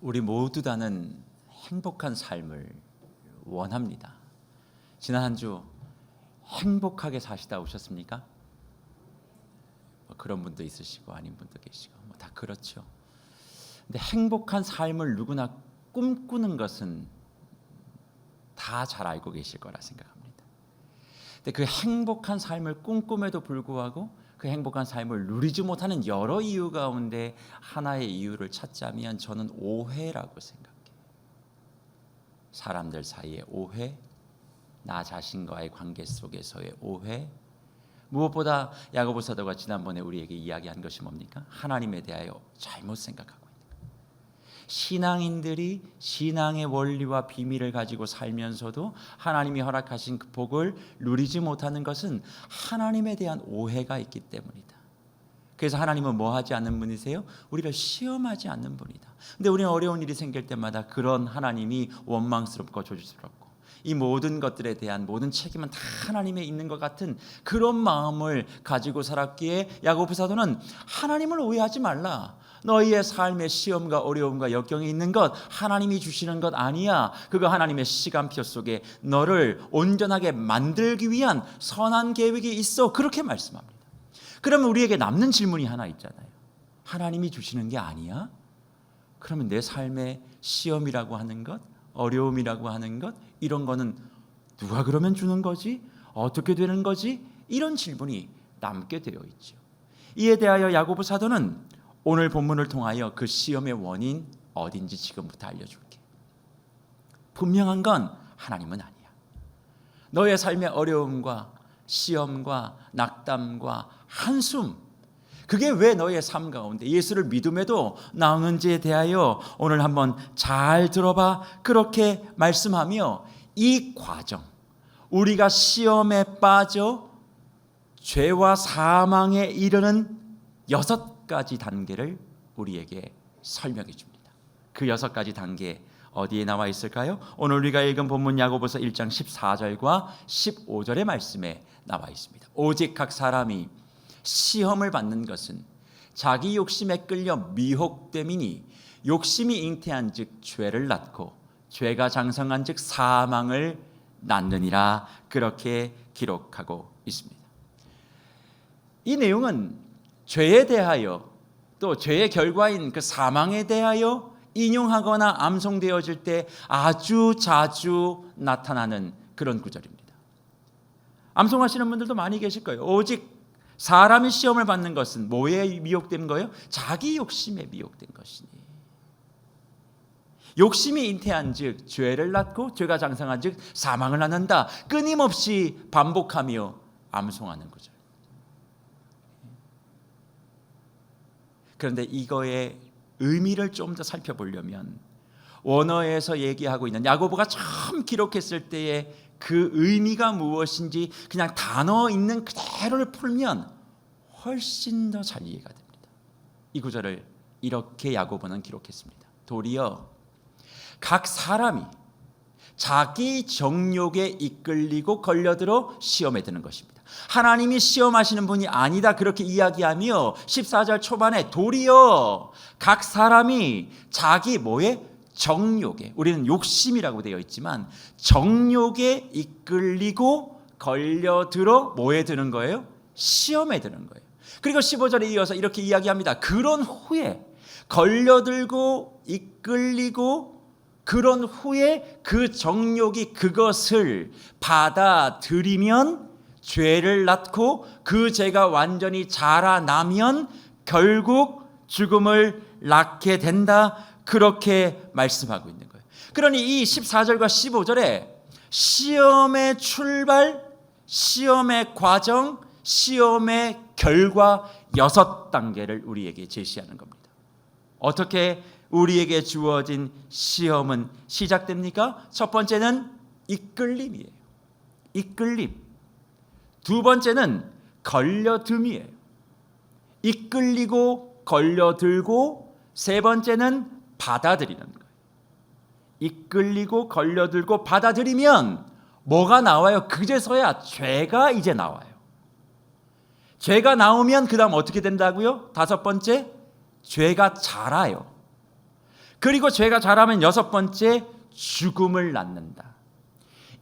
우리 모두 다는 행복한 삶을 원합니다. 지난 한 주 행복하게 사시다 오셨습니까? 그런 분도 있으시고 아닌 분도 계시고 다 그렇죠. 근데 행복한 삶을 누구나 꿈꾸는 것은 다 잘 알고 계실 거라 생각합니다. 근데 그 행복한 삶을 꿈꿈에도 불구하고 그 행복한 삶을 누리지 못하는 여러 이유 가운데 하나의 이유를 찾자면 저는 오해라고 생각해요. 사람들 사이의 오해, 나 자신과의 관계 속에서의 오해, 무엇보다 야고보 사도가 지난번에 우리에게 이야기한 것이 뭡니까? 하나님에 대하여 잘못 생각하고 있는 거예요. 신앙인들이 신앙의 원리와 비밀을 가지고 살면서도 하나님이 허락하신 그 복을 누리지 못하는 것은 하나님에 대한 오해가 있기 때문이다. 그래서 하나님은 뭐 하지 않는 분이세요? 우리를 시험하지 않는 분이다. 근데 우리는 어려운 일이 생길 때마다 그런 하나님이 원망스럽고 조심스럽고 이 모든 것들에 대한 모든 책임은 다 하나님에 있는 것 같은 그런 마음을 가지고 살았기에 야고보 사도는 하나님을 오해하지 말라. 너희의 삶의 시험과 어려움과 역경이 있는 것 하나님이 주시는 것 아니야. 그거 하나님의 시간표 속에 너를 온전하게 만들기 위한 선한 계획이 있어. 그렇게 말씀합니다. 그러면 우리에게 남는 질문이 하나 있잖아요. 하나님이 주시는 게 아니야? 그러면 내 삶의 시험이라고 하는 것, 어려움이라고 하는 것, 이런 거는 누가 그러면 주는 거지? 어떻게 되는 거지? 이런 질문이 남게 되어 있죠. 이에 대하여 야고보 사도는 오늘 본문을 통하여 그 시험의 원인 어딘지 지금부터 알려줄게. 분명한 건 하나님은 아니야. 너의 삶의 어려움과 시험과 낙담과 한숨, 그게 왜 너의 삶 가운데 예수를 믿음에도 나오는지에 대하여 오늘 한번 잘 들어봐. 그렇게 말씀하며 이 과정, 우리가 시험에 빠져 죄와 사망에 이르는 6가지 단계를 우리에게 설명해 줍니다. 그 6가지 단계 어디에 나와 있을까요? 오늘 우리가 읽은 본문 야고보서 1장 14절과 15절의 말씀에 나와 있습니다. 오직 각 사람이 시험을 받는 것은 자기 욕심에 끌려 미혹됨이니 욕심이 잉태한 즉 죄를 낳고 죄가 장성한 즉 사망을 낳느니라. 그렇게 기록하고 있습니다. 이 내용은 죄에 대하여 또 죄의 결과인 그 사망에 대하여 인용하거나 암송되어질 때 아주 자주 나타나는 그런 구절입니다. 암송하시는 분들도 많이 계실 거예요. 오직 사람이 시험을 받는 것은 뭐에 미혹된 거예요? 자기 욕심에 미혹된 것이니. 욕심이 잉태한 즉 죄를 낳고 죄가 장성한 즉 사망을 낳는다. 끊임없이 반복하며 암송하는 거죠. 그런데 이거의 의미를 좀 더 살펴보려면 원어에서 얘기하고 있는 야고보가 처음 기록했을 때의 그 의미가 무엇인지 그냥 단어 있는 그대로를 풀면 훨씬 더 잘 이해가 됩니다. 이 구절을 이렇게 야고보는 기록했습니다. 도리어 각 사람이 자기 정욕에 이끌리고 걸려들어 시험에 드는 것입니다. 하나님이 시험하시는 분이 아니다 그렇게 이야기하며 14절 초반에 도리어 각 사람이 자기 뭐에? 정욕에, 우리는 욕심이라고 되어 있지만 정욕에 이끌리고 걸려들어 뭐에 드는 거예요? 시험에 드는 거예요. 그리고 15절에 이어서 이렇게 이야기합니다. 그런 후에 걸려들고 이끌리고 그런 후에 그 정욕이 그것을 받아들이면 죄를 낳고 그 죄가 완전히 자라나면 결국 죽음을 낳게 된다. 그렇게 말씀하고 있는 거예요. 그러니 이 14절과 15절에 시험의 출발, 시험의 과정, 시험의 결과 6단계를 우리에게 제시하는 겁니다. 어떻게 우리에게 주어진 시험은 시작됩니까? 첫 번째는 이끌림이에요. 이끌림. 두 번째는 걸려듦이에요. 이끌리고 걸려들고 세 번째는 받아들이는 거예요. 이끌리고 걸려들고 받아들이면 뭐가 나와요? 그제서야 죄가 이제 나와요. 죄가 나오면 그 다음 어떻게 된다고요? 5번째, 죄가 자라요. 그리고 죄가 자라면 여섯 번째, 죽음을 낳는다.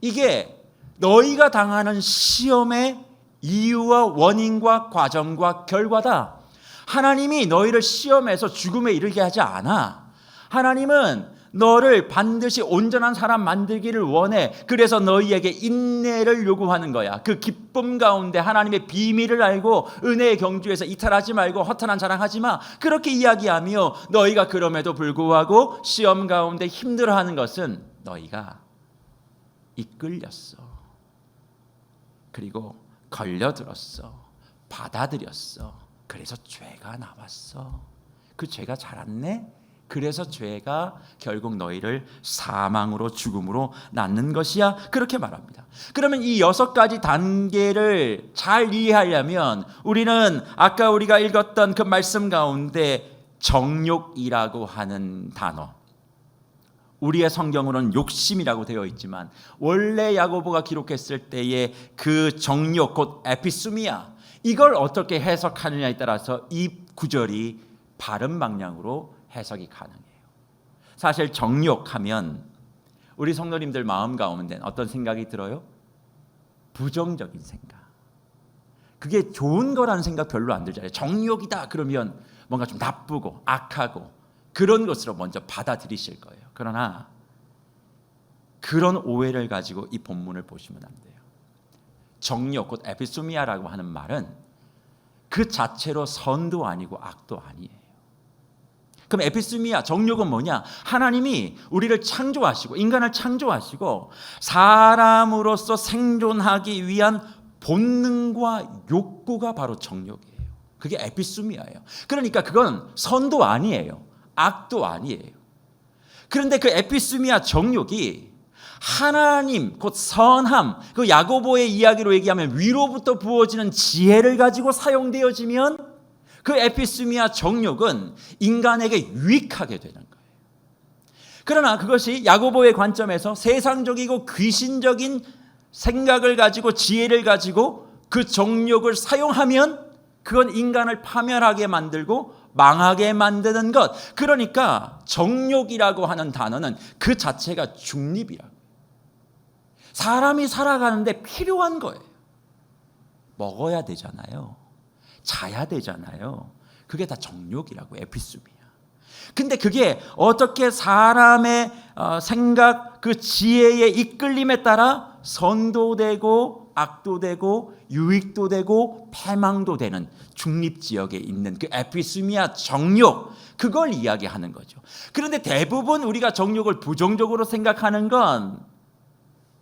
이게 너희가 당하는 시험의 이유와 원인과 과정과 결과다. 하나님이 너희를 시험해서 죽음에 이르게 하지 않아. 하나님은 너를 반드시 온전한 사람 만들기를 원해. 그래서 너희에게 인내를 요구하는 거야. 그 기쁨 가운데 하나님의 비밀을 알고 은혜의 경주에서 이탈하지 말고 허탄한 자랑하지 마. 그렇게 이야기하며 너희가 그럼에도 불구하고 시험 가운데 힘들어하는 것은 너희가 이끌렸어. 그리고 걸려들었어. 받아들였어. 그래서 죄가 나왔어. 그 죄가 자랐네. 그래서 죄가 결국 너희를 사망으로 죽음으로 낳는 것이야. 그렇게 말합니다. 그러면 이 여섯 가지 단계를 잘 이해하려면 우리는 아까 우리가 읽었던 그 말씀 가운데 정욕이라고 하는 단어, 우리의 성경으로는 욕심이라고 되어 있지만 원래 야고보가 기록했을 때의 그 정욕, 곧 에피수미아, 이걸 어떻게 해석하느냐에 따라서 이 구절이 바른 방향으로 해석이 가능해요. 사실 정욕하면 우리 성도님들 마음 가운데 어떤 생각이 들어요? 부정적인 생각. 그게 좋은 거라는 생각 별로 안 들잖아요. 정욕이다 그러면 뭔가 좀 나쁘고 악하고 그런 것으로 먼저 받아들이실 거예요. 그러나 그런 오해를 가지고 이 본문을 보시면 안 돼요. 정욕, 곧 에피수미아라고 하는 말은 그 자체로 선도 아니고 악도 아니에요. 그럼 에피스미아, 정욕은 뭐냐? 하나님이 우리를 창조하시고 인간을 창조하시고 사람으로서 생존하기 위한 본능과 욕구가 바로 정욕이에요. 그게 에피스미아예요. 그러니까 그건 선도 아니에요. 악도 아니에요. 그런데 그 에피스미아 정욕이 하나님, 곧 선함, 그 야고보의 이야기로 얘기하면 위로부터 부어지는 지혜를 가지고 사용되어지면 그 에피스미아 정욕은 인간에게 유익하게 되는 거예요. 그러나 그것이 야고보의 관점에서 세상적이고 귀신적인 생각을 가지고 지혜를 가지고 그 정욕을 사용하면 그건 인간을 파멸하게 만들고 망하게 만드는 것. 그러니까 정욕이라고 하는 단어는 그 자체가 중립이라고. 사람이 살아가는데 필요한 거예요. 먹어야 되잖아요. 자야 되잖아요. 그게 다 정욕이라고, 에피스미야. 근데 그게 어떻게 사람의 생각, 그 지혜의 이끌림에 따라 선도 되고 악도 되고 유익도 되고 패망도 되는 중립지역에 있는 그 에피스미아 정욕, 그걸 이야기하는 거죠. 그런데 대부분 우리가 정욕을 부정적으로 생각하는 건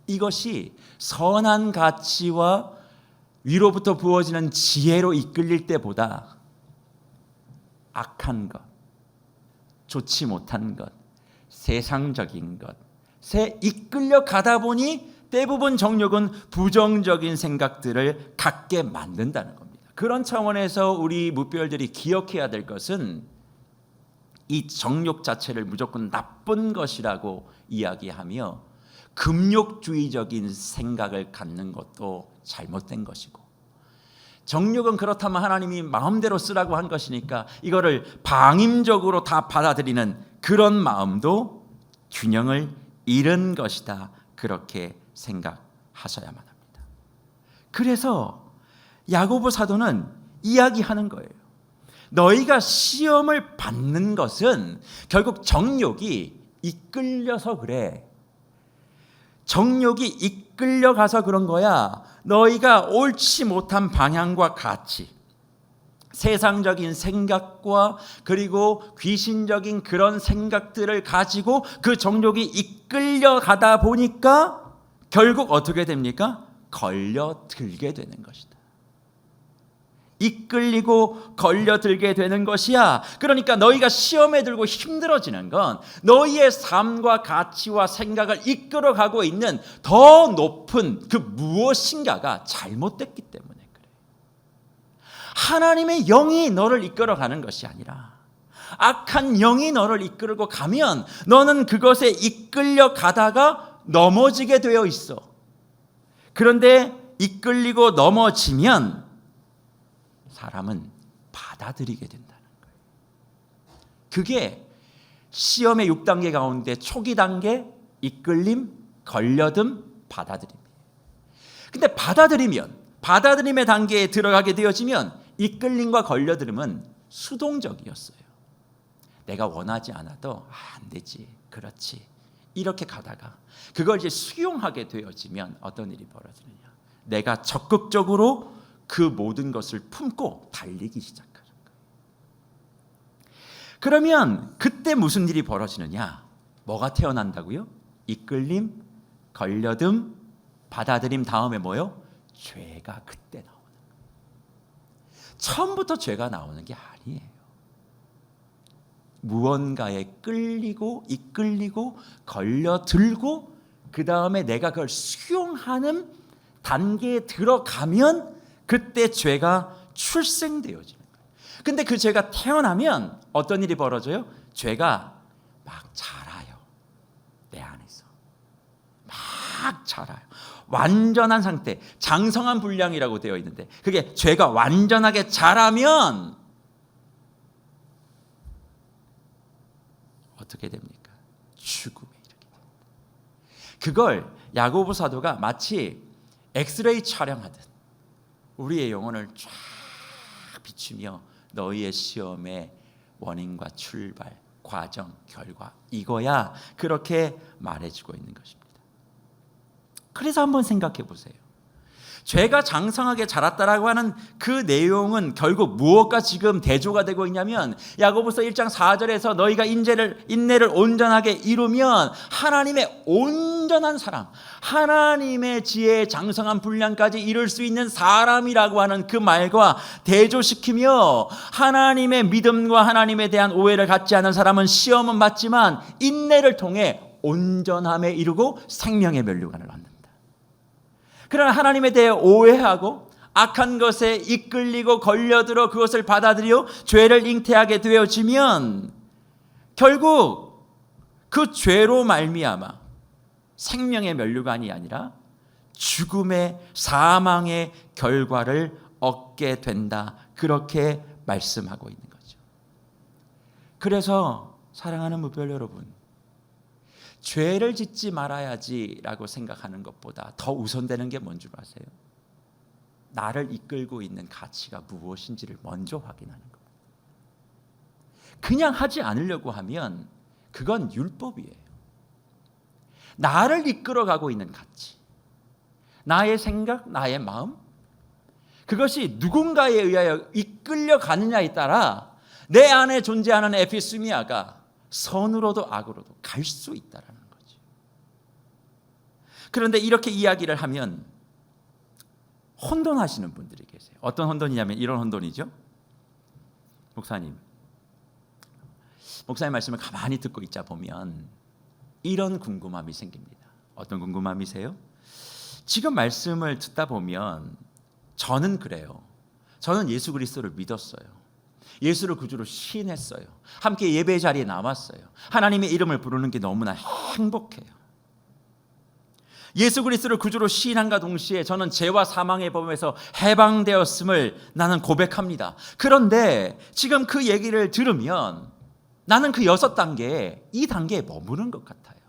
이것이 선한 가치와 위로부터 부어지는 지혜로 이끌릴 때보다 악한 것, 좋지 못한 것, 세상적인 것에 이끌려 가다 보니 대부분 정욕은 부정적인 생각들을 갖게 만든다는 겁니다. 그런 차원에서 우리 무별들이 기억해야 될 것은 이 정욕 자체를 무조건 나쁜 것이라고 이야기하며 금욕주의적인 생각을 갖는 것도 잘못된 것이고, 정욕은 그렇다면 하나님이 마음대로 쓰라고 한 것이니까 이거를 방임적으로 다 받아들이는 그런 마음도 균형을 잃은 것이다, 그렇게 생각하셔야만 합니다. 그래서 야고보 사도는 이야기하는 거예요. 너희가 시험을 받는 것은 결국 정욕이 이끌려서 그래. 정욕이 이끌려가서 그런 거야. 너희가 옳지 못한 방향과 가치, 세상적인 생각과 그리고 귀신적인 그런 생각들을 가지고 그 정욕이 이끌려가다 보니까 결국 어떻게 됩니까? 걸려들게 되는 것이다. 이끌리고 걸려들게 되는 것이야. 그러니까 너희가 시험에 들고 힘들어지는 건 너희의 삶과 가치와 생각을 이끌어가고 있는 더 높은 그 무엇인가가 잘못됐기 때문에 그래. 하나님의 영이 너를 이끌어가는 것이 아니라 악한 영이 너를 이끌고 가면 너는 그것에 이끌려 가다가 넘어지게 되어 있어. 그런데 이끌리고 넘어지면 사람은 받아들이게 된다는 거예요. 그게 시험의 6단계 가운데 초기 단계 이끌림, 걸려듦, 받아들임. 근데 받아들임의 단계에 들어가게 되어지면 이끌림과 걸려들음은 수동적이었어요. 내가 원하지 않아도 안 되지, 그렇지, 이렇게 가다가 그걸 이제 수용하게 되어지면 어떤 일이 벌어지느냐, 내가 적극적으로 그 모든 것을 품고 달리기 시작하는 거예요. 그러면 그때 무슨 일이 벌어지느냐, 뭐가 태어난다고요? 이끌림, 걸려듦, 받아들임, 다음에 뭐요? 죄가 그때 나오는 거예요. 처음부터 죄가 나오는 게 아니에요. 무언가에 끌리고 이끌리고 걸려들고 그 다음에 내가 그걸 수용하는 단계에 들어가면 그때 죄가 출생되어지는 거예요. 근데 그 죄가 태어나면 어떤 일이 벌어져요? 죄가 막 자라요. 내 안에서 막 자라요. 완전한 상태, 장성한 분량이라고 되어 있는데 그게 죄가 완전하게 자라면 어떻게 됩니까? 죽음에 이르게 됩니다. 그걸 야고보 사도가 마치 엑스레이 촬영하듯 우리의 영혼을 쫙 비추며 너희의 시험의 원인과 출발, 과정, 결과, 이거야, 그렇게 말해주고 있는 것입니다. 그래서 한번 생각해 보세요. 죄가 장성하게 자랐다라고 하는 그 내용은 결국 무엇과 지금 대조가 되고 있냐면 야고보서 1장 4절에서 너희가 인내를 온전하게 이루면 하나님의 온전한 사람, 하나님의 지혜의 장성한 분량까지 이룰 수 있는 사람이라고 하는 그 말과 대조시키며, 하나님의 믿음과 하나님에 대한 오해를 갖지 않은 사람은 시험은 받지만 인내를 통해 온전함에 이르고 생명의 면류관을 얻는다. 그러나 하나님에 대해 오해하고 악한 것에 이끌리고 걸려들어 그것을 받아들여 죄를 잉태하게 되어지면 결국 그 죄로 말미암아 생명의 면류관이 아니라 죽음의, 사망의 결과를 얻게 된다, 그렇게 말씀하고 있는 거죠. 그래서 사랑하는 무별 여러분, 죄를 짓지 말아야지라고 생각하는 것보다 더 우선되는 게 뭔 줄 아세요? 나를 이끌고 있는 가치가 무엇인지를 먼저 확인하는 겁니다. 그냥 하지 않으려고 하면 그건 율법이에요. 나를 이끌어가고 있는 가치, 나의 생각, 나의 마음, 그것이 누군가에 의하여 이끌려가느냐에 따라 내 안에 존재하는 에피스미아가 선으로도 악으로도 갈 수 있다라는 거죠. 그런데 이렇게 이야기를 하면 혼돈하시는 분들이 계세요. 어떤 혼돈이냐면 이런 혼돈이죠. 목사님 말씀을 가만히 듣고 있자 보면 이런 궁금함이 생깁니다. 어떤 궁금함이세요? 지금 말씀을 듣다 보면 저는 그래요. 저는 예수 그리스도를 믿었어요. 예수를 구주로 시인했어요. 함께 예배 자리에 남았어요. 하나님의 이름을 부르는 게 너무나 행복해요. 예수 그리스도를 구주로 시인함과 동시에 저는 죄와 사망의 법에서 해방되었음을 나는 고백합니다. 그런데 지금 그 얘기를 들으면 나는 그 6단계에 이 단계에 머무는 것 같아요.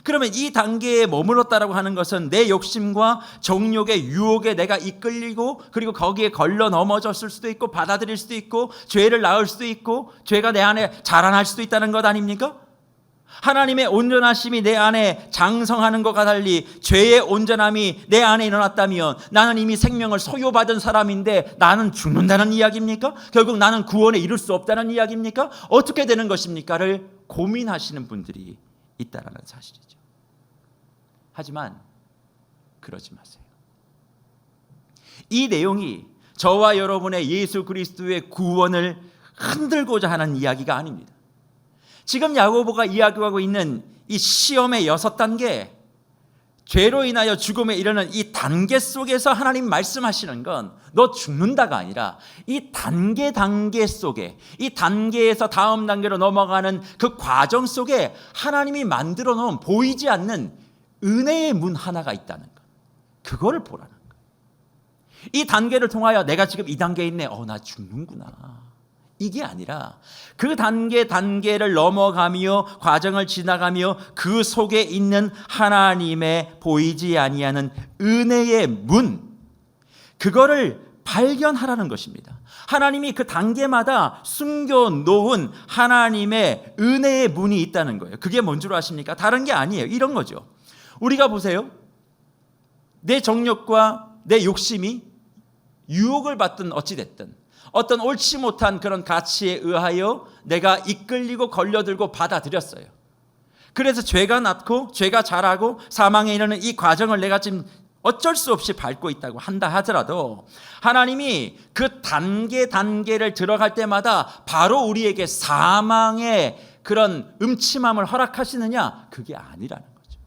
그러면 이 단계에 머물렀다라고 하는 것은 내 욕심과 정욕의 유혹에 내가 이끌리고 그리고 거기에 걸러 넘어졌을 수도 있고 받아들일 수도 있고 죄를 낳을 수도 있고 죄가 내 안에 자라날 수도 있다는 것 아닙니까? 하나님의 온전하심이 내 안에 장성하는 것과 달리 죄의 온전함이 내 안에 일어났다면 나는 이미 생명을 소유받은 사람인데 나는 죽는다는 이야기입니까? 결국 나는 구원에 이룰 수 없다는 이야기입니까? 어떻게 되는 것입니까?를 고민하시는 분들이 있다라는 사실이죠. 하지만 그러지 마세요. 이 내용이 저와 여러분의 예수 그리스도의 구원을 흔들고자 하는 이야기가 아닙니다. 지금 야고보가 이야기하고 있는 이 시험의 6단계, 죄로 인하여 죽음에 이르는 이 단계 속에서 하나님 말씀하시는 건 너 죽는다가 아니라 이 단계 속에, 이 단계에서 다음 단계로 넘어가는 그 과정 속에 하나님이 만들어 놓은 보이지 않는 은혜의 문 하나가 있다는 것, 그거를 보라는 거예요. 이 단계를 통하여 내가 지금 이 단계에 있네, 나 죽는구나, 이게 아니라 그 단계를 넘어가며 과정을 지나가며 그 속에 있는 하나님의 보이지 아니하는 은혜의 문, 그거를 발견하라는 것입니다. 하나님이 그 단계마다 숨겨놓은 하나님의 은혜의 문이 있다는 거예요. 그게 뭔 줄 아십니까? 다른 게 아니에요. 이런 거죠. 우리가 보세요. 내 정욕과 내 욕심이 유혹을 받든 어찌됐든 어떤 옳지 못한 그런 가치에 의하여 내가 이끌리고 걸려들고 받아들였어요. 그래서 죄가 낳고 죄가 자라고 사망에 이르는 이 과정을 내가 지금 어쩔 수 없이 밟고 있다고 한다 하더라도 하나님이 그 단계를 들어갈 때마다 바로 우리에게 사망의 그런 음침함을 허락하시느냐? 그게 아니라는 거죠.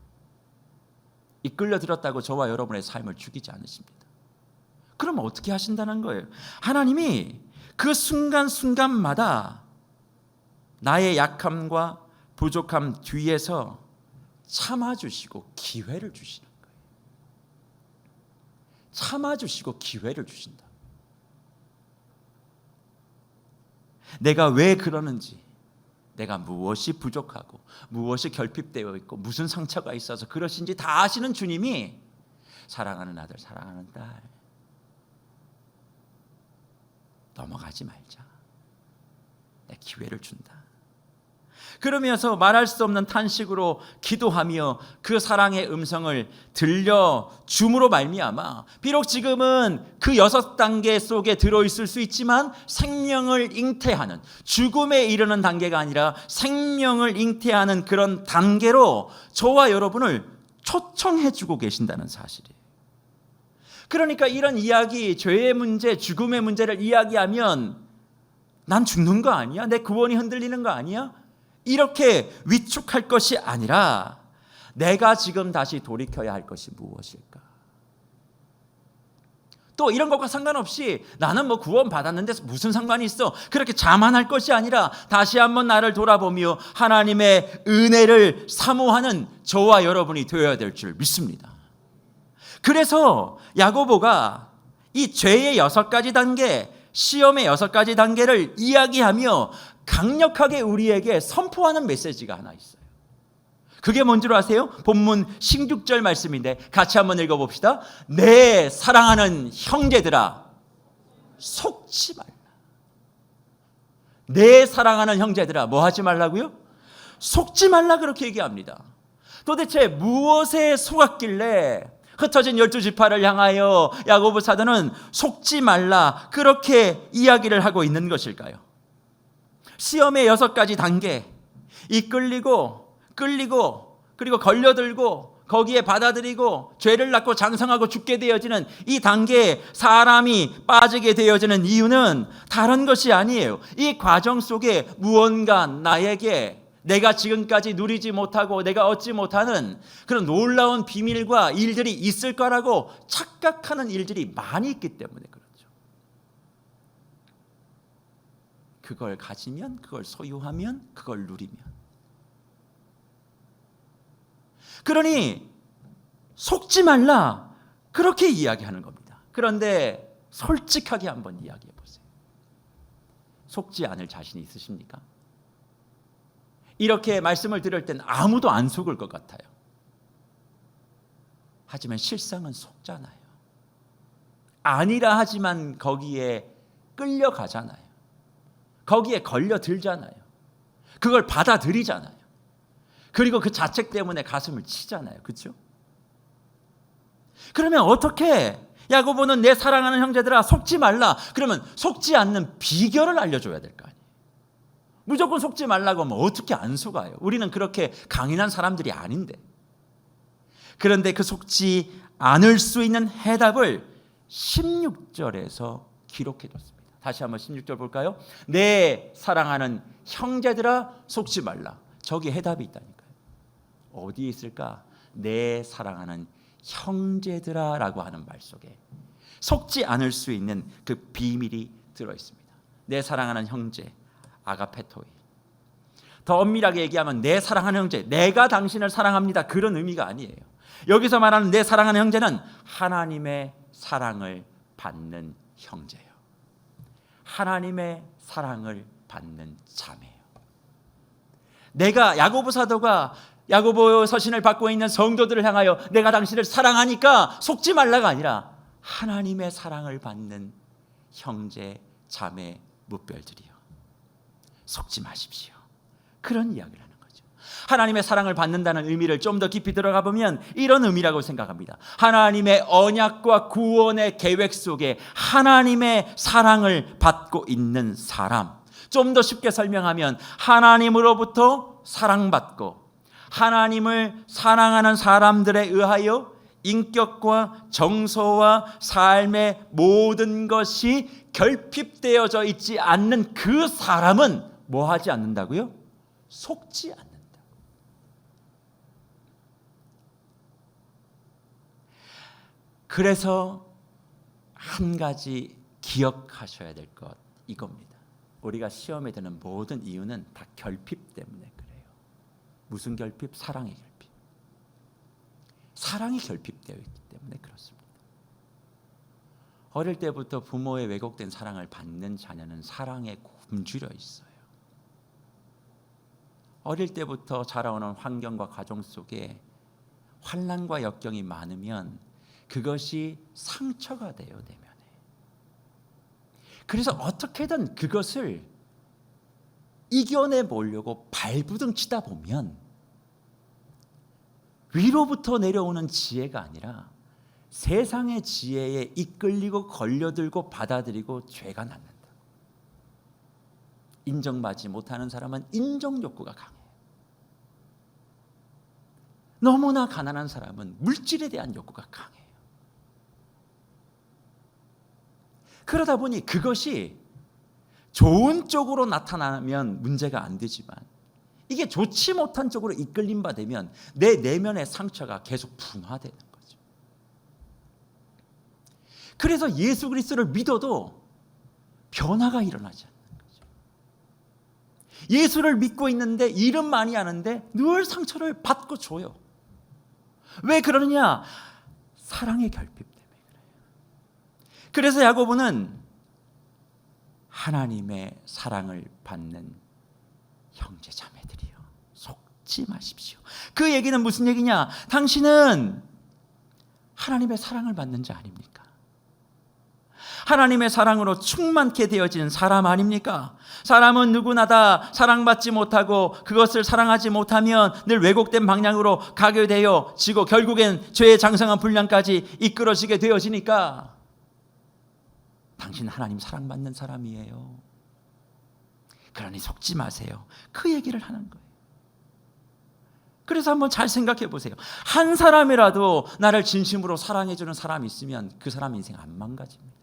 이끌려 들었다고 저와 여러분의 삶을 죽이지 않으십니다. 그럼 어떻게 하신다는 거예요? 하나님이 그 순간순간마다 나의 약함과 부족함 뒤에서 참아주시고 기회를 주시는 거예요. 참아주시고 기회를 주신다. 내가 왜 그러는지, 내가 무엇이 부족하고 무엇이 결핍되어 있고 무슨 상처가 있어서 그러신지 다 아시는 주님이 사랑하는 아들, 사랑하는 딸, 넘어가지 말자. 내 기회를 준다. 그러면서 말할 수 없는 탄식으로 기도하며 그 사랑의 음성을 들려줌으로 말미암아 비록 지금은 그 6단계 속에 들어있을 수 있지만 생명을 잉태하는, 죽음에 이르는 단계가 아니라 생명을 잉태하는 그런 단계로 저와 여러분을 초청해 주고 계신다는 사실이에요. 그러니까 이런 이야기, 죄의 문제, 죽음의 문제를 이야기하면 난 죽는 거 아니야? 내 구원이 흔들리는 거 아니야? 이렇게 위축할 것이 아니라 내가 지금 다시 돌이켜야 할 것이 무엇일까? 또 이런 것과 상관없이 나는 뭐 구원 받았는데 무슨 상관이 있어? 그렇게 자만할 것이 아니라 다시 한번 나를 돌아보며 하나님의 은혜를 사모하는 저와 여러분이 되어야 될 줄 믿습니다. 그래서 야고보가 이 죄의 6가지 단계, 시험의 6가지 단계를 이야기하며 강력하게 우리에게 선포하는 메시지가 하나 있어요. 그게 뭔지 아세요? 본문 16절 말씀인데 같이 한번 읽어봅시다. 내 사랑하는 형제들아, 속지 말라. 내 사랑하는 형제들아, 뭐 하지 말라고요? 속지 말라, 그렇게 얘기합니다. 도대체 무엇에 속았길래 흩어진 12지파를 향하여 야고보 사도는 속지 말라, 그렇게 이야기를 하고 있는 것일까요? 시험의 6가지 단계, 이끌리고 끌리고 그리고 걸려들고 거기에 받아들이고 죄를 낳고 장성하고 죽게 되어지는 이 단계에 사람이 빠지게 되어지는 이유는 다른 것이 아니에요. 이 과정 속에 무언가 나에게 내가 지금까지 누리지 못하고 내가 얻지 못하는 그런 놀라운 비밀과 일들이 있을 거라고 착각하는 일들이 많이 있기 때문에 그렇죠. 그걸 가지면, 그걸 소유하면, 그걸 누리면. 그러니 속지 말라, 그렇게 이야기하는 겁니다. 그런데 솔직하게 한번 이야기해 보세요. 속지 않을 자신이 있으십니까? 이렇게 말씀을 들을 땐 아무도 안 속을 것 같아요. 하지만 실상은 속잖아요. 아니라 하지만 거기에 끌려가잖아요. 거기에 걸려들잖아요. 그걸 받아들이잖아요. 그리고 그 자책 때문에 가슴을 치잖아요. 그렇죠? 그러면 어떻게 야고보는 내 사랑하는 형제들아 속지 말라. 그러면 속지 않는 비결을 알려줘야 될 거 아니에요. 무조건 속지 말라고 하면 어떻게 안 속아요? 우리는 그렇게 강인한 사람들이 아닌데. 그런데 그 속지 않을 수 있는 해답을 16절에서 기록해줬습니다. 다시 한번 16절 볼까요? 내 사랑하는 형제들아 속지 말라. 저기 해답이 있다니까요. 어디에 있을까? 내 사랑하는 형제들아 라고 하는 말 속에 속지 않을 수 있는 그 비밀이 들어있습니다. 내 사랑하는 형제, 아가페토이. 더 엄밀하게 얘기하면 내 사랑하는 형제, 내가 당신을 사랑합니다, 그런 의미가 아니에요. 여기서 말하는 내 사랑하는 형제는 하나님의 사랑을 받는 형제예요. 하나님의 사랑을 받는 자매예요. 내가 야고보 사도가 야고보 서신을 받고 있는 성도들을 향하여 내가 당신을 사랑하니까 속지 말라가 아니라 하나님의 사랑을 받는 형제 자매 무별들이요, 속지 마십시오. 그런 이야기를 하는 거죠. 하나님의 사랑을 받는다는 의미를 좀 더 깊이 들어가 보면 이런 의미라고 생각합니다. 하나님의 언약과 구원의 계획 속에 하나님의 사랑을 받고 있는 사람, 좀 더 쉽게 설명하면 하나님으로부터 사랑받고 하나님을 사랑하는 사람들에 의하여 인격과 정서와 삶의 모든 것이 결핍되어져 있지 않는 그 사람은 뭐 하지 않는다고요? 속지 않는다. 그래서 한 가지 기억하셔야 될 것 이겁니다. 우리가 시험에 드는 모든 이유는 다 결핍 때문에 그래요. 무슨 결핍? 사랑의 결핍. 사랑이 결핍되어 있기 때문에 그렇습니다. 어릴 때부터 부모의 왜곡된 사랑을 받는 자녀는 사랑에 굶주려 있어요. 어릴 때부터 자라오는 환경과 가정 속에 환난과 역경이 많으면 그것이 상처가 돼요, 내면에. 그래서 어떻게든 그것을 이겨내 보려고 발부둥 치다 보면 위로부터 내려오는 지혜가 아니라 세상의 지혜에 이끌리고 걸려들고 받아들이고 죄가 낳는다. 인정받지 못하는 사람은 인정 욕구가 강해요. 너무나 가난한 사람은 물질에 대한 욕구가 강해요. 그러다 보니 그것이 좋은 쪽으로 나타나면 문제가 안 되지만 이게 좋지 못한 쪽으로 이끌림 받으면 내 내면의 상처가 계속 분화되는 거죠. 그래서 예수 그리스도를 믿어도 변화가 일어나지 않는 거죠. 예수를 믿고 있는데 일은 많이 하는데 늘 상처를 받고 줘요. 왜 그러느냐? 사랑의 결핍 때문에 그래요. 그래서 야고보는 하나님의 사랑을 받는 형제 자매들이요, 속지 마십시오. 그 얘기는 무슨 얘기냐? 당신은 하나님의 사랑을 받는 자 아닙니까? 하나님의 사랑으로 충만케 되어진 사람 아닙니까? 사람은 누구나 다 사랑받지 못하고 그것을 사랑하지 못하면 늘 왜곡된 방향으로 가게 되어지고 결국엔 죄의 장성한 분량까지 이끌어지게 되어지니까 당신 하나님 사랑받는 사람이에요. 그러니 속지 마세요. 그 얘기를 하는 거예요. 그래서 한번 잘 생각해 보세요. 한 사람이라도 나를 진심으로 사랑해주는 사람이 있으면 그 사람 인생 안 망가집니다.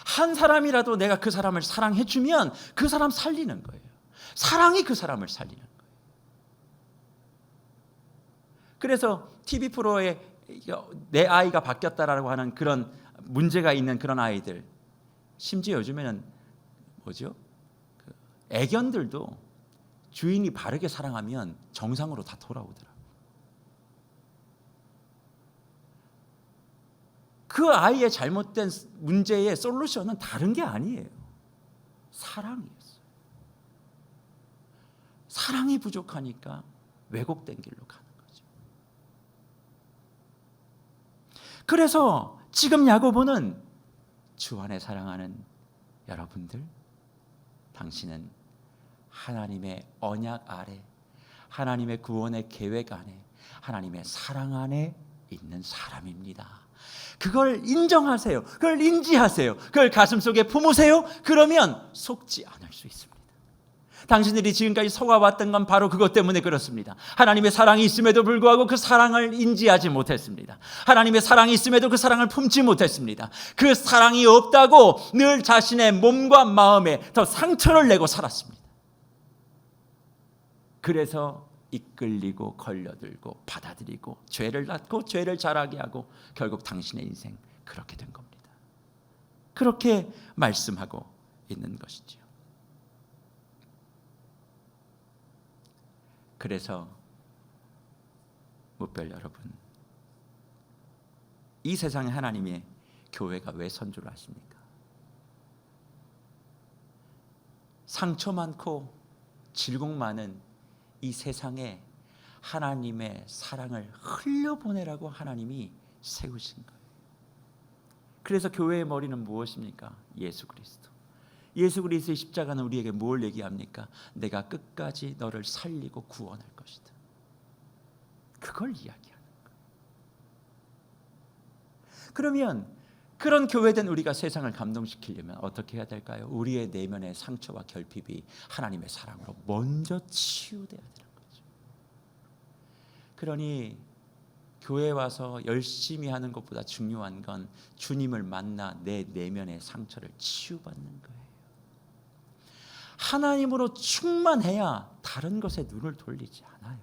한 사람이라도 내가 그 사람을 사랑해주면 그 사람 살리는 거예요. 사랑이 그 사람을 살리는 거예요. 그래서 TV 프로에 내 아이가 바뀌었다라고 하는 그런 문제가 있는 그런 아이들, 심지어 요즘에는 뭐죠? 애견들도 주인이 바르게 사랑하면 정상으로 다 돌아오더라고요. 그 아이의 잘못된 문제의 솔루션은 다른 게 아니에요. 사랑이었어요. 사랑이 부족하니까 왜곡된 길로 가는 거죠. 그래서 지금 야고보는 주 안에 사랑하는 여러분들, 당신은 하나님의 언약 아래, 하나님의 구원의 계획 안에, 하나님의 사랑 안에 있는 사람입니다. 그걸 인정하세요. 그걸 인지하세요. 그걸 가슴속에 품으세요. 그러면 속지 않을 수 있습니다. 당신들이 지금까지 속아왔던 건 바로 그것 때문에 그렇습니다. 하나님의 사랑이 있음에도 불구하고 그 사랑을 인지하지 못했습니다. 하나님의 사랑이 있음에도 그 사랑을 품지 못했습니다. 그 사랑이 없다고 늘 자신의 몸과 마음에 더 상처를 내고 살았습니다. 그래서 이끌리고 걸려들고 받아들이고 죄를 낳고 죄를 자라게 하고 결국 당신의 인생 그렇게 된 겁니다. 그렇게 말씀하고 있는 것이죠. 그래서 무별 여러분, 이 세상에 하나님의 교회가 왜 선조를 하십니까? 상처 많고 질곡 많은 이 세상에 하나님의 사랑을 흘려보내라고 하나님이 세우신 거예요. 그래서 교회의 머리는 무엇입니까? 예수 그리스도. 예수 그리스도의 십자가는 우리에게 뭘 얘기합니까? 내가 끝까지 너를 살리고 구원할 것이다. 그걸 이야기하는 거예요. 그러면 그런 교회된 우리가 세상을 감동시키려면 어떻게 해야 될까요? 우리의 내면의 상처와 결핍이 하나님의 사랑으로 먼저 치유돼야 되는 거죠. 그러니 교회 와서 열심히 하는 것보다 중요한 건 주님을 만나 내 내면의 상처를 치유받는 거예요. 하나님으로 충만해야 다른 것에 눈을 돌리지 않아요.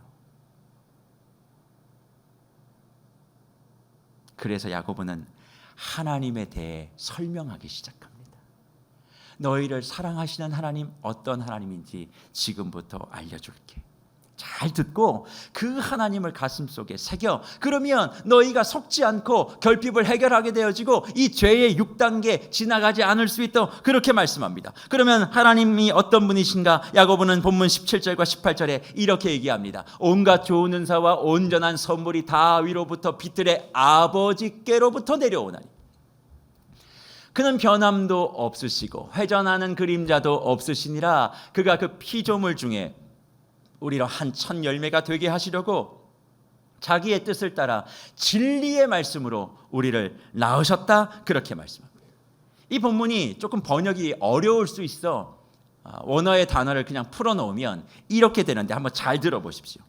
그래서 야고보는 하나님에 대해 설명하기 시작합니다. 너희를 사랑하시는 하나님 어떤 하나님인지 지금부터 알려줄게. 잘 듣고 그 하나님을 가슴속에 새겨. 그러면 너희가 속지 않고 결핍을 해결하게 되어지고 이 죄의 6단계 지나가지 않을 수 있도록 그렇게 말씀합니다. 그러면 하나님이 어떤 분이신가? 야고보는 본문 17절과 18절에 이렇게 얘기합니다. 온갖 좋은 은사와 온전한 선물이 다 위로부터 빛들의 아버지께로부터 내려오나니 그는 변함도 없으시고 회전하는 그림자도 없으시니라. 그가 그 피조물 중에 우리로 한 첫 열매가 되게 하시려고 자기의 뜻을 따라 진리의 말씀으로 우리를 낳으셨다. 그렇게 말씀합니다. 이 본문이 조금 번역이 어려울 수 있어 원어의 단어를 그냥 풀어놓으면 이렇게 되는데 한번 잘 들어보십시오.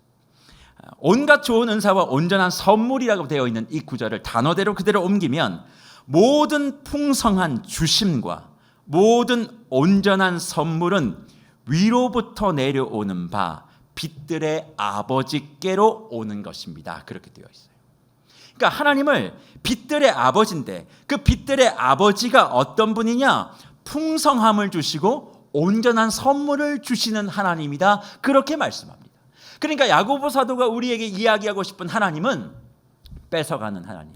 온갖 좋은 은사와 온전한 선물이라고 되어 있는 이 구절을 단어대로 그대로 옮기면 모든 풍성한 주심과 모든 온전한 선물은 위로부터 내려오는 바 빛들의 아버지께로 오는 것입니다. 그렇게 되어 있어요. 그러니까 하나님을 빛들의 아버지인데 그 빛들의 아버지가 어떤 분이냐? 풍성함을 주시고 온전한 선물을 주시는 하나님이다. 그렇게 말씀합니다. 그러니까 야고보 사도가 우리에게 이야기하고 싶은 하나님은 뺏어가는 하나님,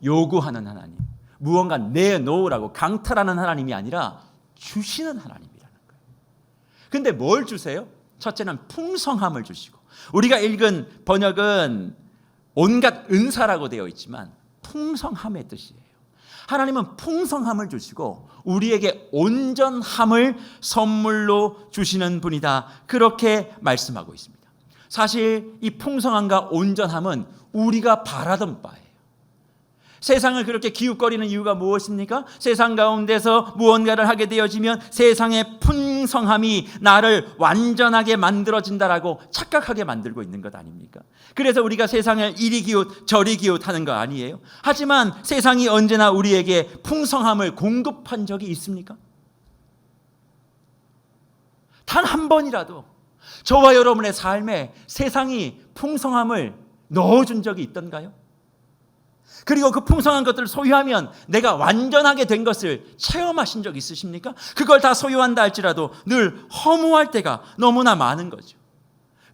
요구하는 하나님, 무언가 내놓으라고 강탈하는 하나님이 아니라 주시는 하나님이라는 거예요. 근데 뭘 주세요? 첫째는 풍성함을 주시고, 우리가 읽은 번역은 온갖 은사라고 되어 있지만 풍성함의 뜻이에요. 하나님은 풍성함을 주시고 우리에게 온전함을 선물로 주시는 분이다. 그렇게 말씀하고 있습니다. 사실 이 풍성함과 온전함은 우리가 바라던 바예요. 세상을 그렇게 기웃거리는 이유가 무엇입니까? 세상 가운데서 무언가를 하게 되어지면 세상의 풍성함이 나를 완전하게 만들어진다라고 착각하게 만들고 있는 것 아닙니까? 그래서 우리가 세상을 이리 기웃 저리 기웃하는 거 아니에요? 하지만 세상이 언제나 우리에게 풍성함을 공급한 적이 있습니까? 단 한 번이라도 저와 여러분의 삶에 세상이 풍성함을 넣어준 적이 있던가요? 그리고 그 풍성한 것들을 소유하면 내가 완전하게 된 것을 체험하신 적 있으십니까? 그걸 다 소유한다 할지라도 늘 허무할 때가 너무나 많은 거죠.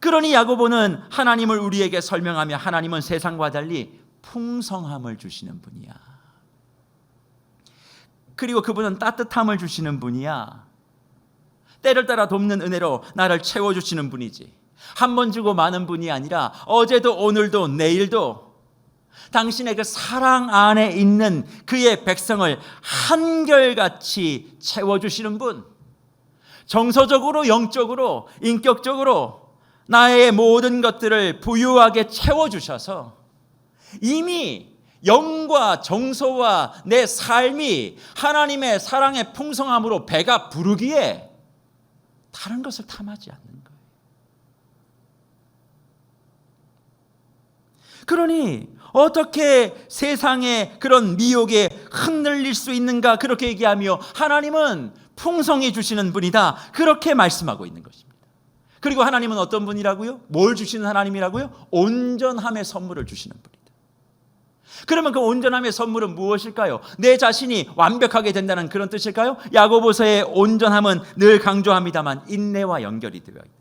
그러니 야고보는 하나님을 우리에게 설명하며 하나님은 세상과 달리 풍성함을 주시는 분이야. 그리고 그분은 따뜻함을 주시는 분이야. 때를 따라 돕는 은혜로 나를 채워주시는 분이지. 한 번 주고 마는 분이 아니라 어제도 오늘도 내일도 당신의 그 사랑 안에 있는 그의 백성을 한결같이 채워주시는 분. 정서적으로, 영적으로, 인격적으로 나의 모든 것들을 부유하게 채워주셔서 이미 영과 정서와 내 삶이 하나님의 사랑의 풍성함으로 배가 부르기에 다른 것을 탐하지 않는 거예요. 그러니 어떻게 세상의 그런 미혹에 흔들릴 수 있는가 그렇게 얘기하며 하나님은 풍성히 주시는 분이다. 그렇게 말씀하고 있는 것입니다. 그리고 하나님은 어떤 분이라고요? 뭘 주시는 하나님이라고요? 온전함의 선물을 주시는 분이다. 그러면 그 온전함의 선물은 무엇일까요? 내 자신이 완벽하게 된다는 그런 뜻일까요? 야고보서의 온전함은 늘 강조합니다만 인내와 연결이 되어 있는 거예요.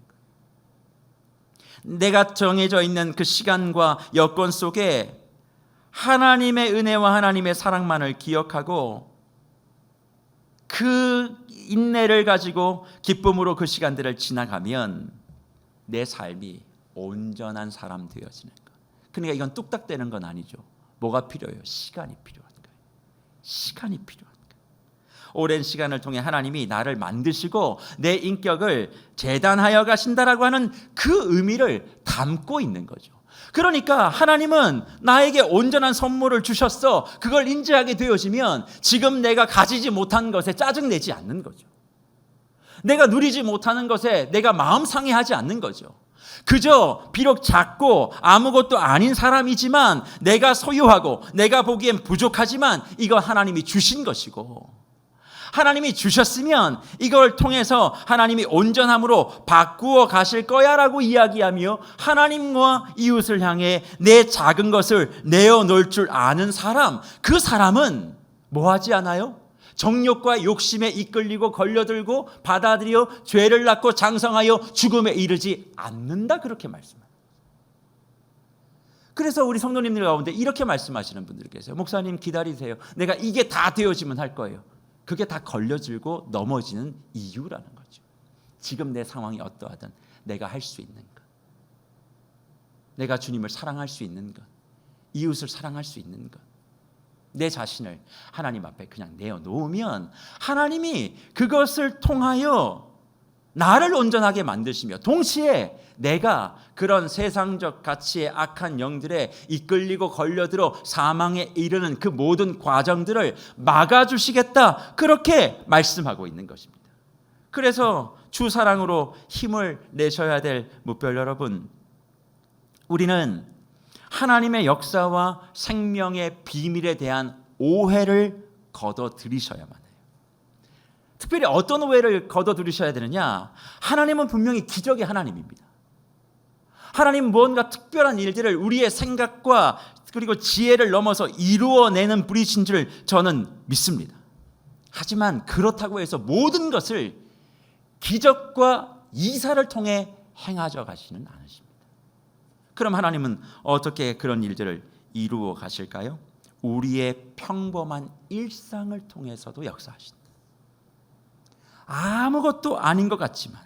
내가 정해져 있는 그 시간과 여건 속에 하나님의 은혜와 하나님의 사랑만을 기억하고 그 인내를 가지고 기쁨으로 그 시간들을 지나가면 내 삶이 온전한 사람 되어지는 것. 그러니까 이건 뚝딱 되는 건 아니죠. 뭐가 필요해요? 시간이 필요한 거예요. 시간이 필요한 거예요. 오랜 시간을 통해 하나님이 나를 만드시고 내 인격을 재단하여 가신다라고 하는 그 의미를 담고 있는 거죠. 그러니까 하나님은 나에게 온전한 선물을 주셨어. 그걸 인지하게 되어지면 지금 내가 가지지 못한 것에 짜증내지 않는 거죠. 내가 누리지 못하는 것에 내가 마음 상해하지 않는 거죠. 그저 비록 작고 아무것도 아닌 사람이지만 내가 소유하고 내가 보기엔 부족하지만 이건 하나님이 주신 것이고 하나님이 주셨으면 이걸 통해서 하나님이 온전함으로 바꾸어 가실 거야 라고 이야기하며 하나님과 이웃을 향해 내 작은 것을 내어놓을 줄 아는 사람, 그 사람은 뭐 하지 않아요? 정욕과 욕심에 이끌리고 걸려들고 받아들여 죄를 낳고 장성하여 죽음에 이르지 않는다, 그렇게 말씀합니다. 그래서 우리 성도님들 가운데 이렇게 말씀하시는 분들이 계세요. 목사님 기다리세요. 내가 이게 다 되어지면 할 거예요. 그게 다 걸려들고 넘어지는 이유라는 거죠. 지금 내 상황이 어떠하든 내가 할 수 있는 것, 내가 주님을 사랑할 수 있는 것, 이웃을 사랑할 수 있는 것, 내 자신을 하나님 앞에 그냥 내어놓으면 하나님이 그것을 통하여 나를 온전하게 만드시며 동시에 내가 그런 세상적 가치의 악한 영들에 이끌리고 걸려들어 사망에 이르는 그 모든 과정들을 막아주시겠다, 그렇게 말씀하고 있는 것입니다. 그래서 주 사랑으로 힘을 내셔야 될 무별 여러분, 우리는 하나님의 역사와 생명의 비밀에 대한 오해를 거둬들이셔야만 해요. 특별히 어떤 오해를 거둬들이셔야 되느냐? 하나님은 분명히 기적의 하나님입니다. 하나님 무언가 특별한 일들을 우리의 생각과 그리고 지혜를 넘어서 이루어내는 분이신 줄 저는 믿습니다. 하지만 그렇다고 해서 모든 것을 기적과 이사를 통해 행하셔 가시는 않으십니다. 그럼 하나님은 어떻게 그런 일들을 이루어 가실까요? 우리의 평범한 일상을 통해서도 역사하신다. 아무것도 아닌 것 같지만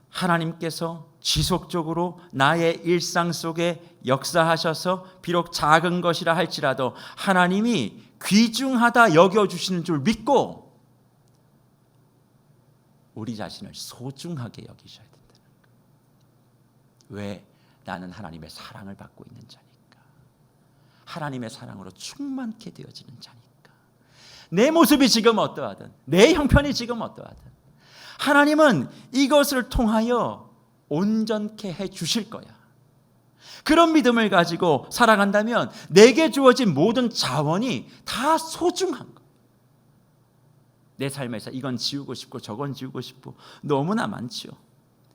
하나님께서 지속적으로 나의 일상 속에 역사하셔서 비록 작은 것이라 할지라도 하나님이 귀중하다 여겨주시는 줄 믿고 우리 자신을 소중하게 여기셔야 된다는 거예요. 왜? 나는 하나님의 사랑을 받고 있는 자니까. 하나님의 사랑으로 충만케 되어지는 자니까. 내 모습이 지금 어떠하든, 내 형편이 지금 어떠하든 하나님은 이것을 통하여 온전케 해 주실 거야. 그런 믿음을 가지고 살아간다면 내게 주어진 모든 자원이 다 소중한 거야. 내 삶에서 이건 지우고 싶고 저건 지우고 싶고 너무나 많죠.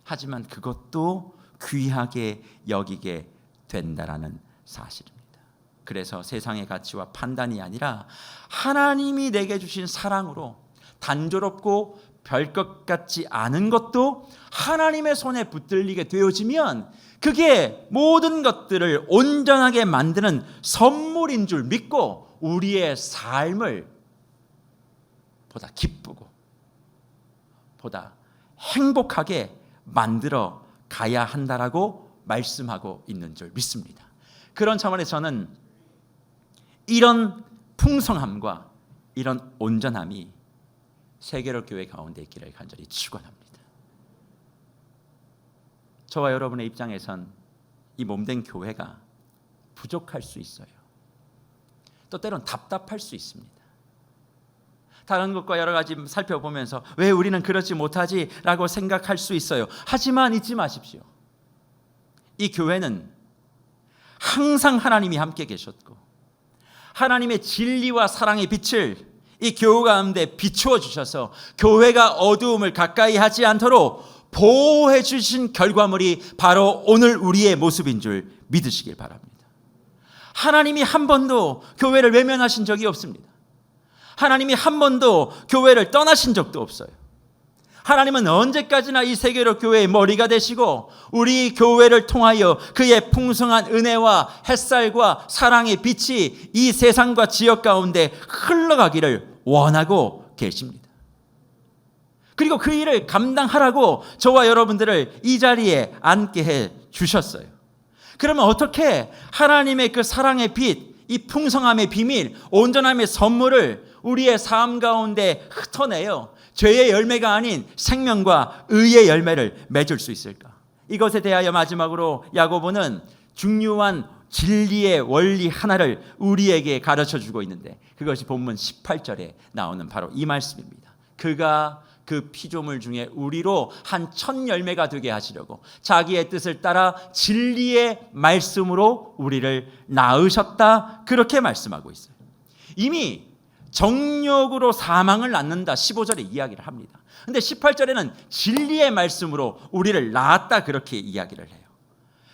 하지만 그것도 귀하게 여기게 된다라는 사실입니다. 그래서 세상의 가치와 판단이 아니라 하나님이 내게 주신 사랑으로 단조롭고 별것 같지 않은 것도 하나님의 손에 붙들리게 되어지면 그게 모든 것들을 온전하게 만드는 선물인 줄 믿고 우리의 삶을 보다 기쁘고 보다 행복하게 만들어 가야 한다라고 말씀하고 있는 줄 믿습니다. 그런 차원에서 저는 이런 풍성함과 이런 온전함이 세계로 교회 가운데 있기를 간절히 축원합니다. 저와 여러분의 입장에선 이 몸된 교회가 부족할 수 있어요. 또 때론 답답할 수 있습니다. 다른 것과 여러 가지 살펴보면서 왜 우리는 그렇지 못하지라고 생각할 수 있어요. 하지만 잊지 마십시오. 이 교회는 항상 하나님이 함께 계셨고 하나님의 진리와 사랑의 빛을 이 교회 가운데 비추어 주셔서 교회가 어두움을 가까이 하지 않도록 보호해 주신 결과물이 바로 오늘 우리의 모습인 줄 믿으시길 바랍니다. 하나님이 한 번도 교회를 외면하신 적이 없습니다. 하나님이 한 번도 교회를 떠나신 적도 없어요. 하나님은 언제까지나 이 세계로 교회의 머리가 되시고 우리 교회를 통하여 그의 풍성한 은혜와 햇살과 사랑의 빛이 이 세상과 지역 가운데 흘러가기를 원하고 계십니다. 그리고 그 일을 감당하라고 저와 여러분들을 이 자리에 앉게 해 주셨어요. 그러면 어떻게 하나님의 그 사랑의 빛, 이 풍성함의 비밀, 온전함의 선물을 우리의 삶 가운데 흩어내요 죄의 열매가 아닌 생명과 의의 열매를 맺을 수 있을까? 이것에 대하여 마지막으로 야고보는 중요한 진리의 원리 하나를 우리에게 가르쳐주고 있는데, 그것이 본문 18절에 나오는 바로 이 말씀입니다. 그가 그 피조물 중에 우리로 한 첫 열매가 되게 하시려고 자기의 뜻을 따라 진리의 말씀으로 우리를 낳으셨다, 그렇게 말씀하고 있어요. 이미 정욕으로 사망을 낳는다 15절에 이야기를 합니다. 그런데 18절에는 진리의 말씀으로 우리를 낳았다, 그렇게 이야기를 해요.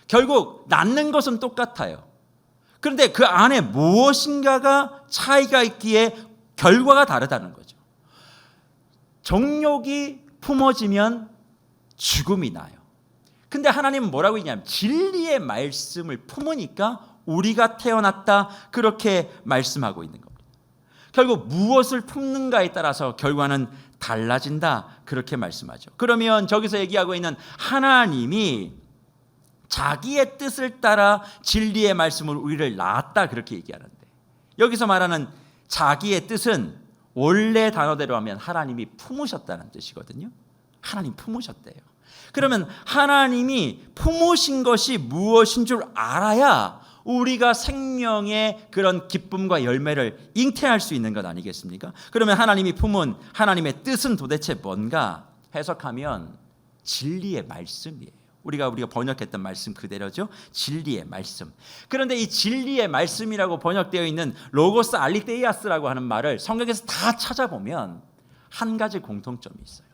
결국 낳는 것은 똑같아요. 그런데 그 안에 무엇인가가 차이가 있기에 결과가 다르다는 거죠. 정욕이 품어지면 죽음이 나요. 근데 하나님은 뭐라고 했냐면 진리의 말씀을 품으니까 우리가 태어났다, 그렇게 말씀하고 있는 겁니다. 결국 무엇을 품는가에 따라서 결과는 달라진다, 그렇게 말씀하죠. 그러면 저기서 얘기하고 있는 하나님이 자기의 뜻을 따라 진리의 말씀으로 우리를 낳았다, 그렇게 얘기하는데, 여기서 말하는 자기의 뜻은 원래 단어대로 하면 하나님이 품으셨다는 뜻이거든요. 하나님 품으셨대요. 그러면 하나님이 품으신 것이 무엇인 줄 알아야 우리가 생명의 그런 기쁨과 열매를 잉태할 수 있는 것 아니겠습니까? 그러면 하나님이 품은 하나님의 뜻은 도대체 뭔가 해석하면 진리의 말씀이에요. 우리가 번역했던 말씀 그대로죠. 진리의 말씀. 그런데 이 진리의 말씀이라고 번역되어 있는 로고스 알리테이아스라고 하는 말을 성경에서 다 찾아보면 한 가지 공통점이 있어요.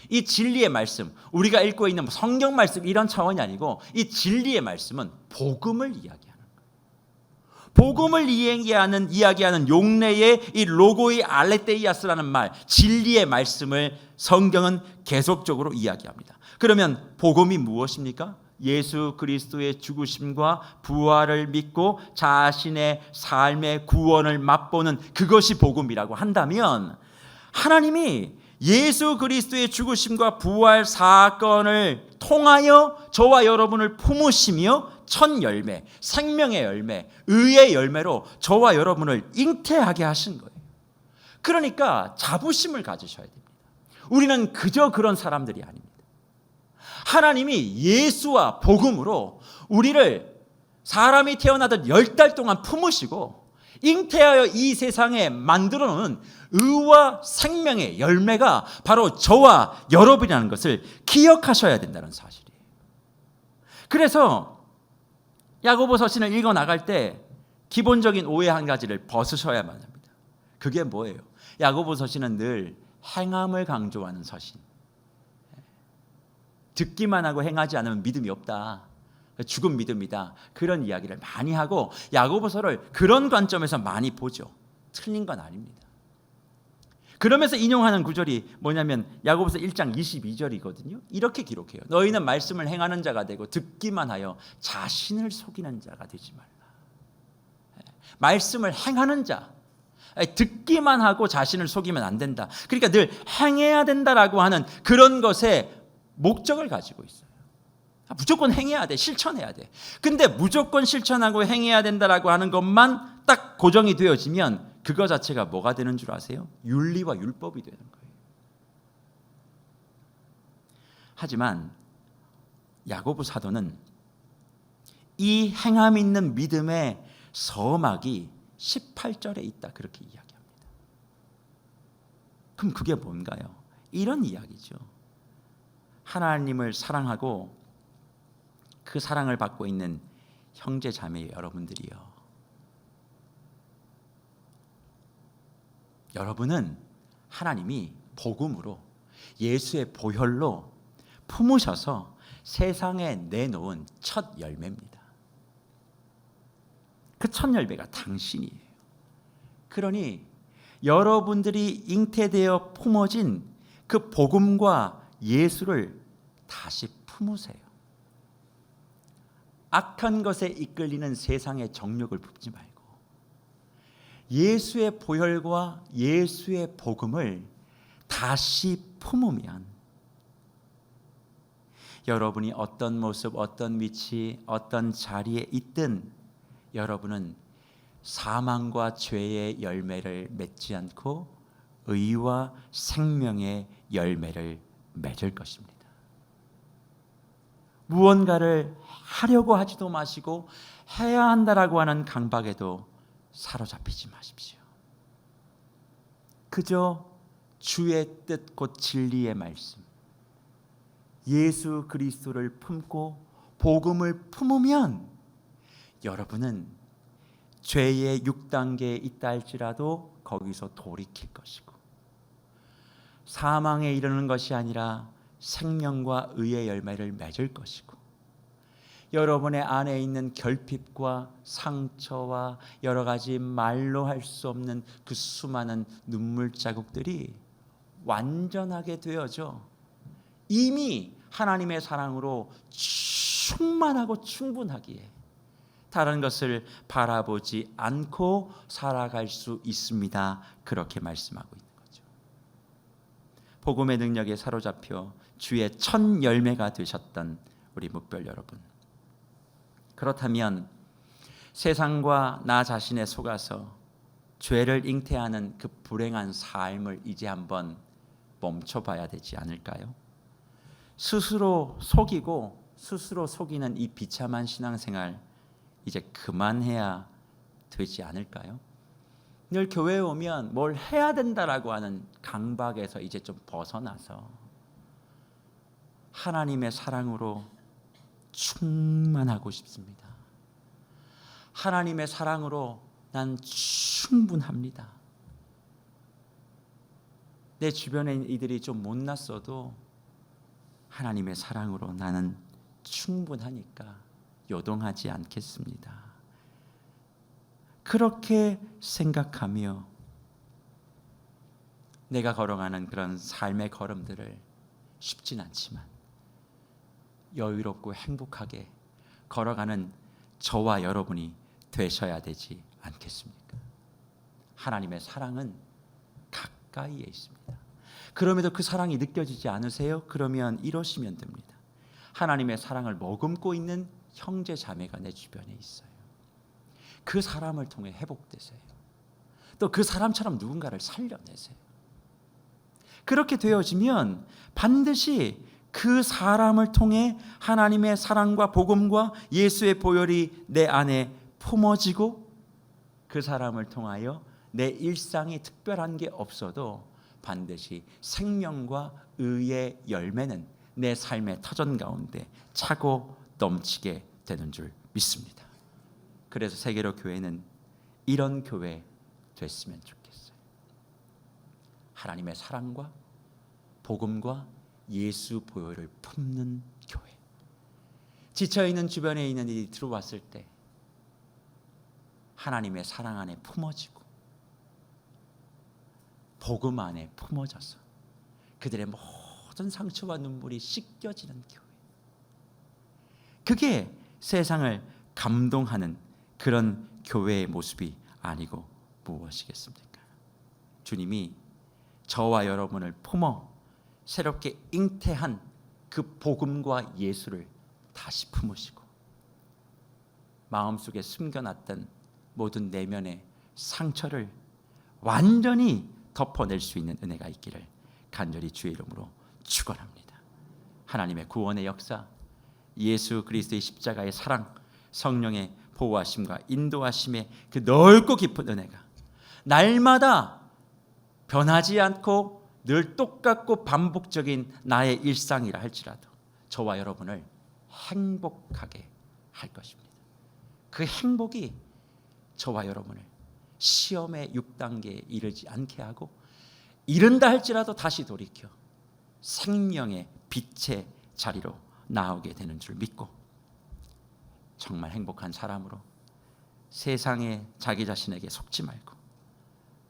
이 진리의 말씀, 우리가 읽고 있는 성경 말씀 이런 차원이 아니고 이 진리의 말씀은 복음을 이야기하는 거예요. 복음을 이야기하는 용례의 이 로고이 알레테이아스라는 말, 진리의 말씀을 성경은 계속적으로 이야기합니다. 그러면 복음이 무엇입니까? 예수 그리스도의 죽으심과 부활을 믿고 자신의 삶의 구원을 맛보는 그것이 복음이라고 한다면, 하나님이 예수 그리스도의 죽으심과 부활 사건을 통하여 저와 여러분을 품으시며 첫 열매, 생명의 열매, 의의 열매로 저와 여러분을 잉태하게 하신 거예요. 그러니까 자부심을 가지셔야 됩니다. 우리는 그저 그런 사람들이 아닙니다. 하나님이 예수와 복음으로 우리를 사람이 태어나던 10달 동안 품으시고 잉태하여 이 세상에 만들어 놓은 의와 생명의 열매가 바로 저와 여러분이라는 것을 기억하셔야 된다는 사실이에요. 그래서 야고보 서신을 읽어 나갈 때 기본적인 오해 한 가지를 벗으셔야만 합니다. 그게 뭐예요? 야고보 서신은 늘 행함을 강조하는 서신. 듣기만 하고 행하지 않으면 믿음이 없다, 죽은 믿음이다, 그런 이야기를 많이 하고 야고보서를 그런 관점에서 많이 보죠. 틀린 건 아닙니다. 그러면서 인용하는 구절이 뭐냐면 야고보서 1장 22절이거든요. 이렇게 기록해요. 너희는 말씀을 행하는 자가 되고 듣기만 하여 자신을 속이는 자가 되지 말라. 말씀을 행하는 자, 듣기만 하고 자신을 속이면 안 된다. 그러니까 늘 행해야 된다라고 하는 그런 것에 목적을 가지고 있어요. 무조건 행해야 돼, 실천해야 돼. 근데 무조건 실천하고 행해야 된다라고 하는 것만 딱 고정이 되어지면 그거 자체가 뭐가 되는 줄 아세요? 윤리와 율법이 되는 거예요. 하지만 야고보 사도는 이 행함 있는 믿음의 서막이 18절에 있다, 그렇게 이야기합니다. 그럼 그게 뭔가요? 이런 이야기죠. 하나님을 사랑하고 그 사랑을 받고 있는 형제 자매 여러분들이요, 여러분은 하나님이 복음으로 예수의 보혈로 품으셔서 세상에 내놓은 첫 열매입니다. 그 첫 열매가 당신이에요. 그러니 여러분들이 잉태되어 품어진 그 복음과 예수를 다시 품으세요. 악한 것에 이끌리는 세상의 정욕을 품지 말고 예수의 보혈과 예수의 복음을 다시 품으면 여러분이 어떤 모습, 어떤 위치, 어떤 자리에 있든 여러분은 사망과 죄의 열매를 맺지 않고 의와 생명의 열매를 맺을 것입니다. 무언가를 하려고 하지도 마시고 해야 한다라고 하는 강박에도 사로잡히지 마십시오. 그저 주의 뜻 곧 진리의 말씀, 예수 그리스도를 품고 복음을 품으면 여러분은 죄의 6단계에 있다 할지라도 거기서 돌이킬 것이고, 사망에 이르는 것이 아니라 생명과 의의 열매를 맺을 것이고, 여러분의 안에 있는 결핍과 상처와 여러 가지 말로 할 수 없는 그 수많은 눈물 자국들이 완전하게 되어져 이미 하나님의 사랑으로 충만하고 충분하기에 다른 것을 바라보지 않고 살아갈 수 있습니다. 그렇게 말씀하고 있는 거죠. 복음의 능력에 사로잡혀 주의 첫 열매가 되셨던 우리 묵별 여러분, 그렇다면 세상과 나 자신에 속아서 죄를 잉태하는 그 불행한 삶을 이제 한번 멈춰봐야 되지 않을까요? 스스로 속이고 스스로 속이는 이 비참한 신앙생활 이제 그만해야 되지 않을까요? 늘 교회에 오면 뭘 해야 된다라고 하는 강박에서 이제 좀 벗어나서 하나님의 사랑으로 충만하고 싶습니다. 하나님의 사랑으로 난 충분합니다. 내 주변에 이들이 좀 못났어도 하나님의 사랑으로 나는 충분하니까 요동하지 않겠습니다. 그렇게 생각하며 내가 걸어가는 그런 삶의 걸음들을 쉽진 않지만 여유롭고 행복하게 걸어가는 저와 여러분이 되셔야 되지 않겠습니까? 하나님의 사랑은 가까이에 있습니다. 그럼에도 그 사랑이 느껴지지 않으세요? 그러면 이러시면 됩니다. 하나님의 사랑을 머금고 있는 형제 자매가 내 주변에 있어요. 그 사람을 통해 회복되세요. 또 그 사람처럼 누군가를 살려내세요. 그렇게 되어지면 반드시 그 사람을 통해 하나님의 사랑과 복음과 예수의 보혈이 내 안에 품어지고, 그 사람을 통하여 내 일상이 특별한 게 없어도 반드시 생명과 의의 열매는 내 삶의 터전 가운데 차고 넘치게 되는 줄 믿습니다. 그래서 세계로 교회는 이런 교회 됐으면 좋겠어요. 하나님의 사랑과 복음과 예수 보혈을 품는 교회. 지쳐있는 주변에 있는 이들이 들어왔을 때 하나님의 사랑 안에 품어지고 복음 안에 품어져서 그들의 모든 상처와 눈물이 씻겨지는 교회. 그게 세상을 감동하는 그런 교회의 모습이 아니고 무엇이겠습니까? 주님이 저와 여러분을 품어 새롭게 잉태한 그 복음과 예수를 다시 품으시고 마음속에 숨겨놨던 모든 내면의 상처를 완전히 덮어낼 수 있는 은혜가 있기를 간절히 주의 이름으로 축원합니다. 하나님의 구원의 역사, 예수 그리스도의 십자가의 사랑, 성령의 보호하심과 인도하심의 그 넓고 깊은 은혜가 날마다 변하지 않고 늘 똑같고 반복적인 나의 일상이라 할지라도 저와 여러분을 행복하게 할 것입니다. 그 행복이 저와 여러분을 시험의 6단계에 이르지 않게 하고, 이른다 할지라도 다시 돌이켜 생명의 빛의 자리로 나오게 되는 줄 믿고 정말 행복한 사람으로 세상에 자기 자신에게 속지 말고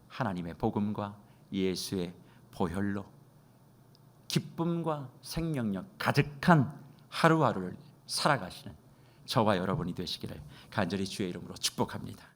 하나님의 복음과 예수의 보혈로 기쁨과 생명력 가득한 하루하루를 살아가시는 저와 여러분이 되시기를 간절히 주의 이름으로 축복합니다.